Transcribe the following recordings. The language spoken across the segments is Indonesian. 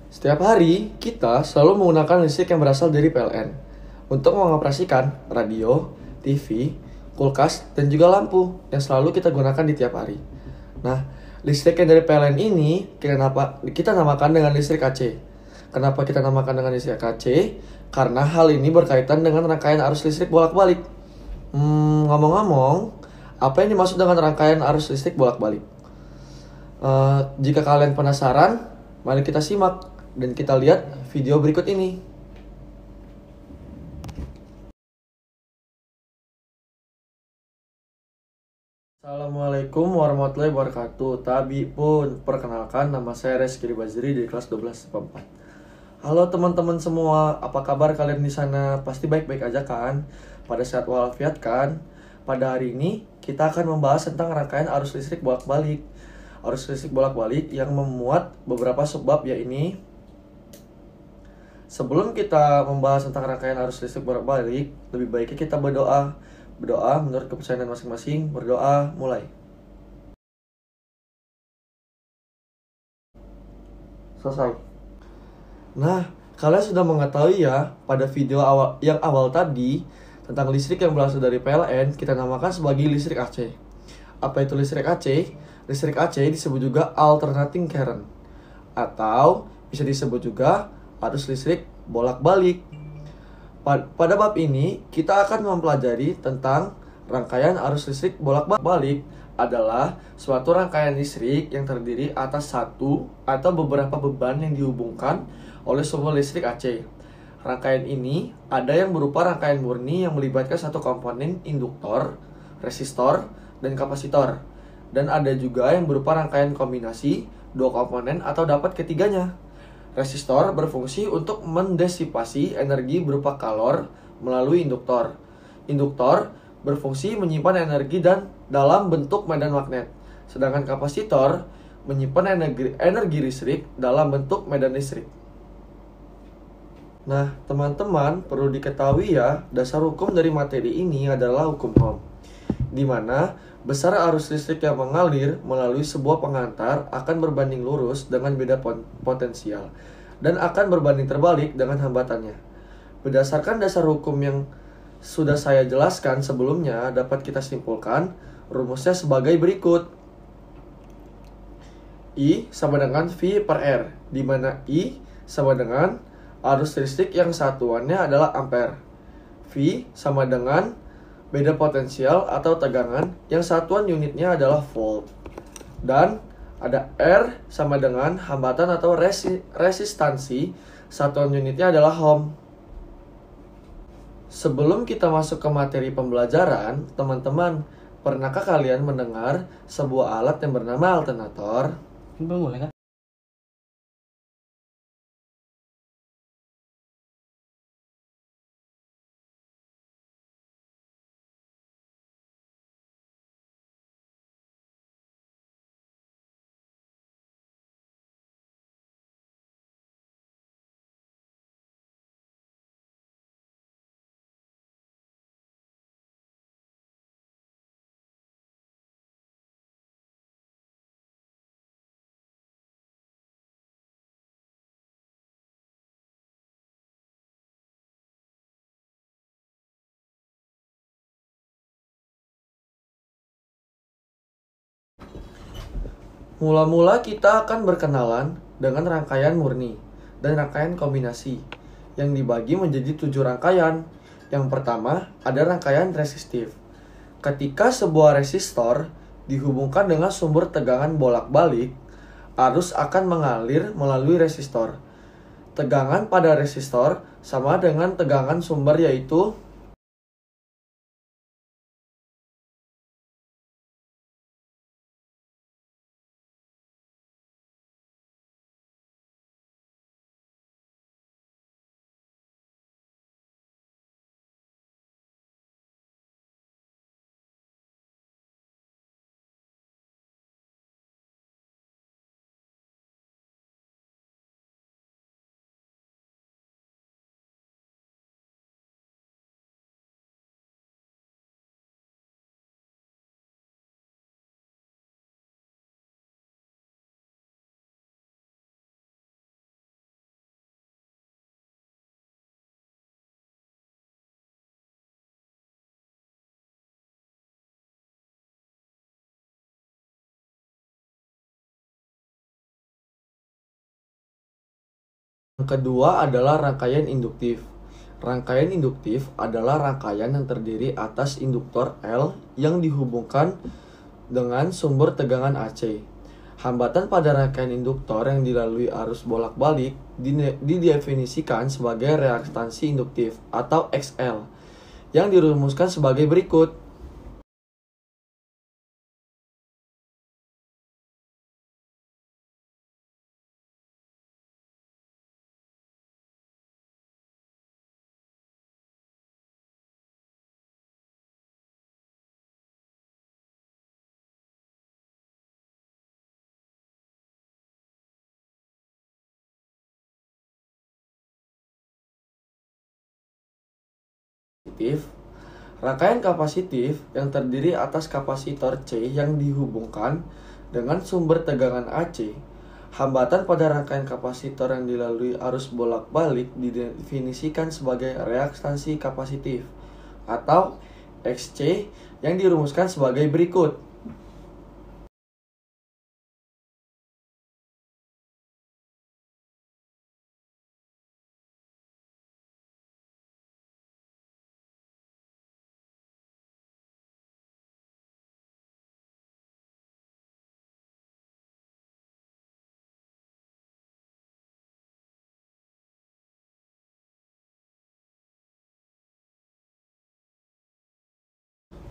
Setiap hari, kita selalu menggunakan listrik yang berasal dari PLN untuk mengoperasikan radio, TV, kulkas, dan juga lampu yang selalu kita gunakan di tiap hari. Nah, listrik yang dari PLN ini kita namakan dengan listrik AC. Kenapa kita namakan dengan listrik AC? Karena hal ini berkaitan dengan rangkaian arus listrik bolak-balik. Ngomong-ngomong, apa yang dimaksud dengan rangkaian arus listrik bolak-balik? Jika kalian penasaran, mari kita simak dan kita lihat video berikut ini. Assalamualaikum warahmatullahi wabarakatuh. Tabi pun, perkenalkan nama saya Reski Bazri dari kelas 12 IPA 4. Halo teman-teman semua, apa kabar kalian di sana? Pasti baik-baik aja kan? Pada sehat walafiat kan? Pada hari ini kita akan membahas tentang rangkaian arus listrik bolak-balik. Arus listrik bolak-balik yang memuat beberapa subbab, yaitu sebelum kita membahas tentang rangkaian arus listrik bolak-balik, lebih baiknya kita berdoa. Berdoa menurut kepercayaan masing-masing. Berdoa, mulai. Selesai. Nah, kalian sudah mengetahui ya, pada video yang awal tadi tentang listrik yang berasal dari PLN, kita namakan sebagai listrik AC. Apa itu listrik AC? Listrik AC disebut juga alternating current, atau bisa disebut juga arus listrik bolak-balik. Pada bab ini, kita akan mempelajari tentang rangkaian arus listrik bolak-balik adalah suatu rangkaian listrik yang terdiri atas satu atau beberapa beban yang dihubungkan oleh sumber listrik AC. Rangkaian ini ada yang berupa rangkaian murni yang melibatkan satu komponen induktor, resistor, dan kapasitor. Dan ada juga yang berupa rangkaian kombinasi dua komponen atau dapat ketiganya. Resistor berfungsi untuk mendisipasi energi berupa kalor melalui induktor. Induktor berfungsi menyimpan energi dalam bentuk medan magnet. Sedangkan kapasitor menyimpan energi listrik dalam bentuk medan listrik. Nah, teman-teman perlu diketahui ya, dasar hukum dari materi ini adalah hukum Ohm, di mana besar arus listrik yang mengalir melalui sebuah pengantar akan berbanding lurus dengan beda potensial dan akan berbanding terbalik dengan hambatannya. Berdasarkan dasar hukum yang sudah saya jelaskan sebelumnya, dapat kita simpulkan rumusnya sebagai berikut. I sama dengan V per R, di mana I sama dengan arus listrik yang satuannya adalah ampere. V sama dengan beda potensial atau tegangan yang satuan unitnya adalah volt. Dan ada R sama dengan hambatan atau resistansi, satuan unitnya adalah ohm. Sebelum kita masuk ke materi pembelajaran, teman-teman, pernahkah kalian mendengar sebuah alat yang bernama alternator? Boleh kan? Mula-mula kita akan berkenalan dengan rangkaian murni dan rangkaian kombinasi yang dibagi menjadi 7 rangkaian. Yang pertama ada rangkaian resistif. Ketika sebuah resistor dihubungkan dengan sumber tegangan bolak-balik, arus akan mengalir melalui resistor. Tegangan pada resistor sama dengan tegangan sumber, yaitu Yang kedua adalah rangkaian induktif. Rangkaian induktif adalah rangkaian yang terdiri atas induktor L yang dihubungkan dengan sumber tegangan AC. Hambatan pada rangkaian induktor yang dilalui arus bolak-balik didefinisikan sebagai reaktansi induktif atau XL yang dirumuskan sebagai berikut. Rangkaian kapasitif yang terdiri atas kapasitor C yang dihubungkan dengan sumber tegangan AC. Hambatan pada rangkaian kapasitor yang dilalui arus bolak-balik didefinisikan sebagai reaktansi kapasitif atau XC yang dirumuskan sebagai berikut.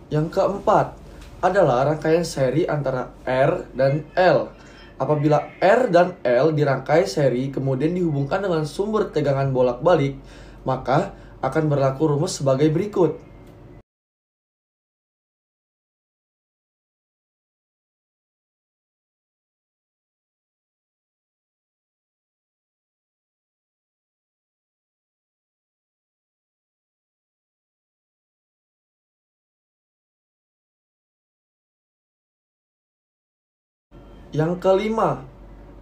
Yang keempat adalah rangkaian seri antara R dan L. Apabila R dan L dirangkai seri kemudian dihubungkan dengan sumber tegangan bolak-balik, maka akan berlaku rumus sebagai berikut. Yang kelima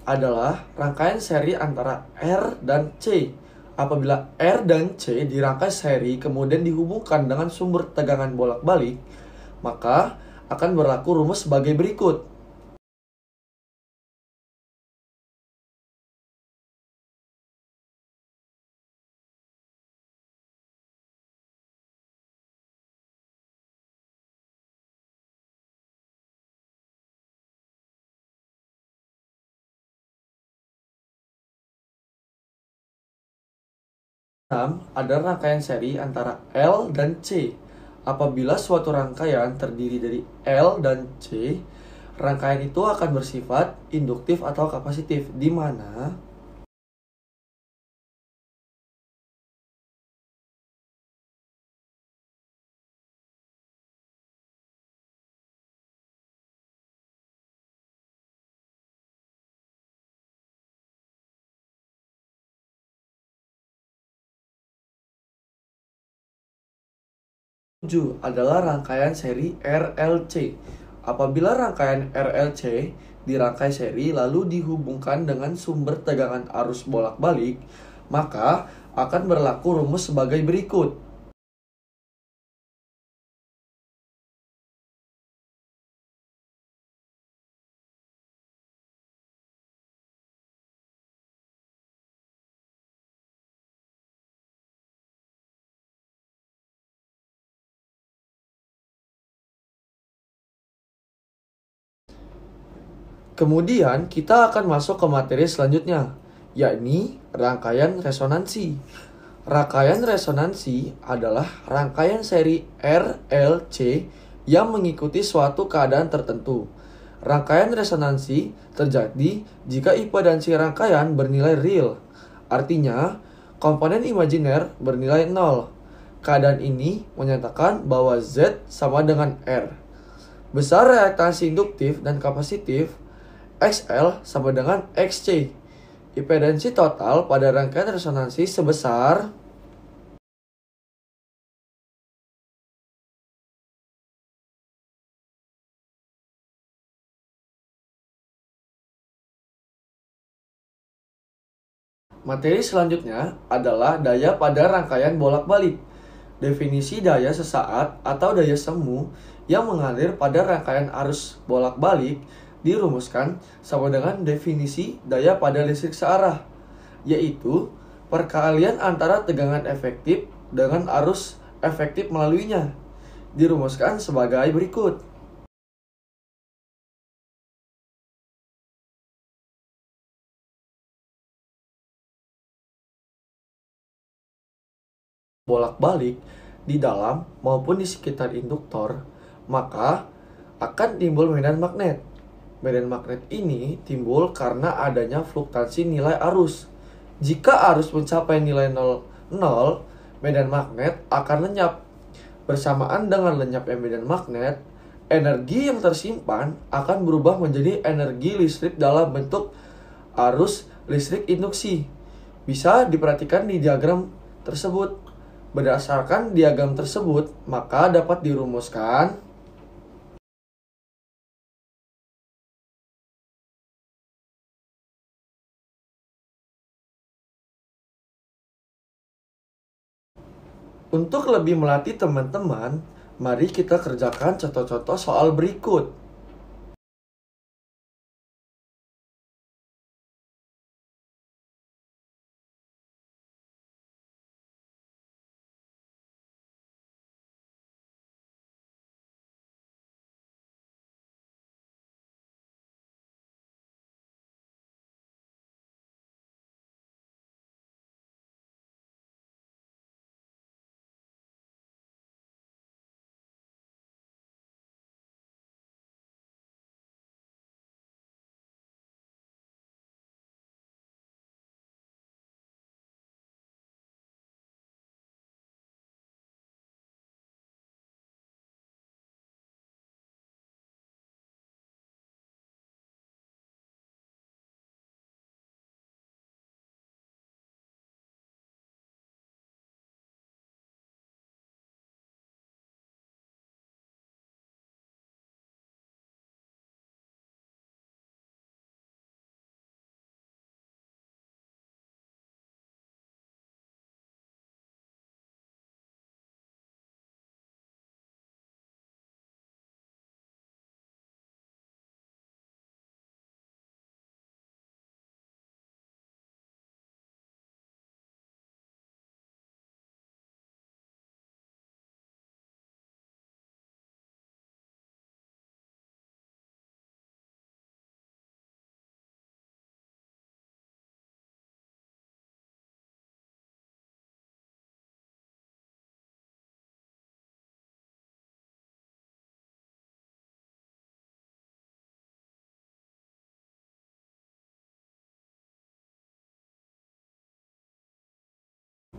adalah rangkaian seri antara R dan C. Apabila R dan C dirangkai seri kemudian dihubungkan dengan sumber tegangan bolak-balik, maka akan berlaku rumus sebagai berikut. Ada rangkaian seri antara L dan C. Apabila suatu rangkaian terdiri dari L dan C, rangkaian itu akan bersifat induktif atau kapasitif, di mana adalah rangkaian seri RLC. Apabila rangkaian RLC dirangkai seri lalu dihubungkan dengan sumber tegangan arus bolak-balik, maka akan berlaku rumus sebagai berikut. Kemudian kita akan masuk ke materi selanjutnya, yakni rangkaian resonansi. Rangkaian resonansi adalah rangkaian seri RLC yang mengikuti suatu keadaan tertentu. Rangkaian resonansi terjadi jika impedansi rangkaian bernilai real. Artinya, komponen imajiner bernilai 0. Keadaan ini menyatakan bahwa Z sama dengan R. Besar reaktansi induktif dan kapasitif, XL sama dengan XC. Impedansi total pada rangkaian resonansi sebesar Materi selanjutnya adalah daya pada rangkaian bolak-balik. Definisi daya sesaat atau daya semu yang mengalir pada rangkaian arus bolak-balik dirumuskan sama dengan definisi daya pada listrik searah. yaitu perkalian antara tegangan efektif dengan arus efektif melaluinya. Dirumuskan sebagai berikut. Bolak-balik di dalam maupun di sekitar induktor, maka akan timbul medan magnet. Medan magnet ini timbul karena adanya fluktuasi nilai arus. Jika arus mencapai nilai 0, medan magnet akan lenyap. Bersamaan dengan lenyapnya medan magnet, energi yang tersimpan akan berubah menjadi energi listrik dalam bentuk arus listrik induksi. Bisa diperhatikan di diagram tersebut. Berdasarkan diagram tersebut, maka dapat dirumuskan untuk lebih melatih teman-teman, mari kita kerjakan contoh-contoh soal berikut.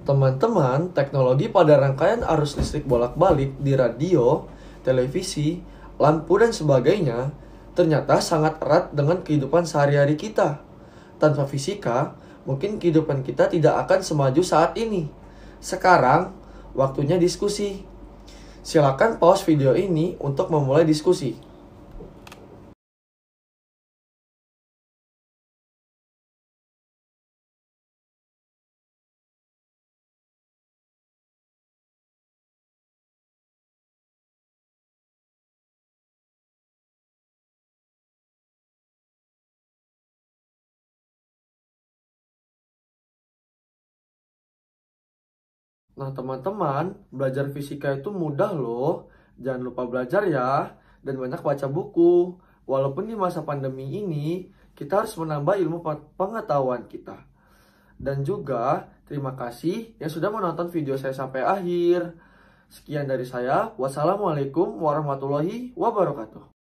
Teman-teman, teknologi pada rangkaian arus listrik bolak-balik di radio, televisi, lampu, dan sebagainya ternyata sangat erat dengan kehidupan sehari-hari kita. Tanpa fisika, mungkin kehidupan kita tidak akan semaju saat ini. Sekarang, waktunya diskusi. Silakan pause video ini untuk memulai diskusi. Nah, teman-teman, belajar fisika itu mudah loh. Jangan lupa belajar ya, dan banyak baca buku. Walaupun di masa pandemi ini, kita harus menambah ilmu pengetahuan kita. Dan juga, terima kasih yang sudah menonton video saya sampai akhir. Sekian dari saya. Wassalamualaikum warahmatullahi wabarakatuh.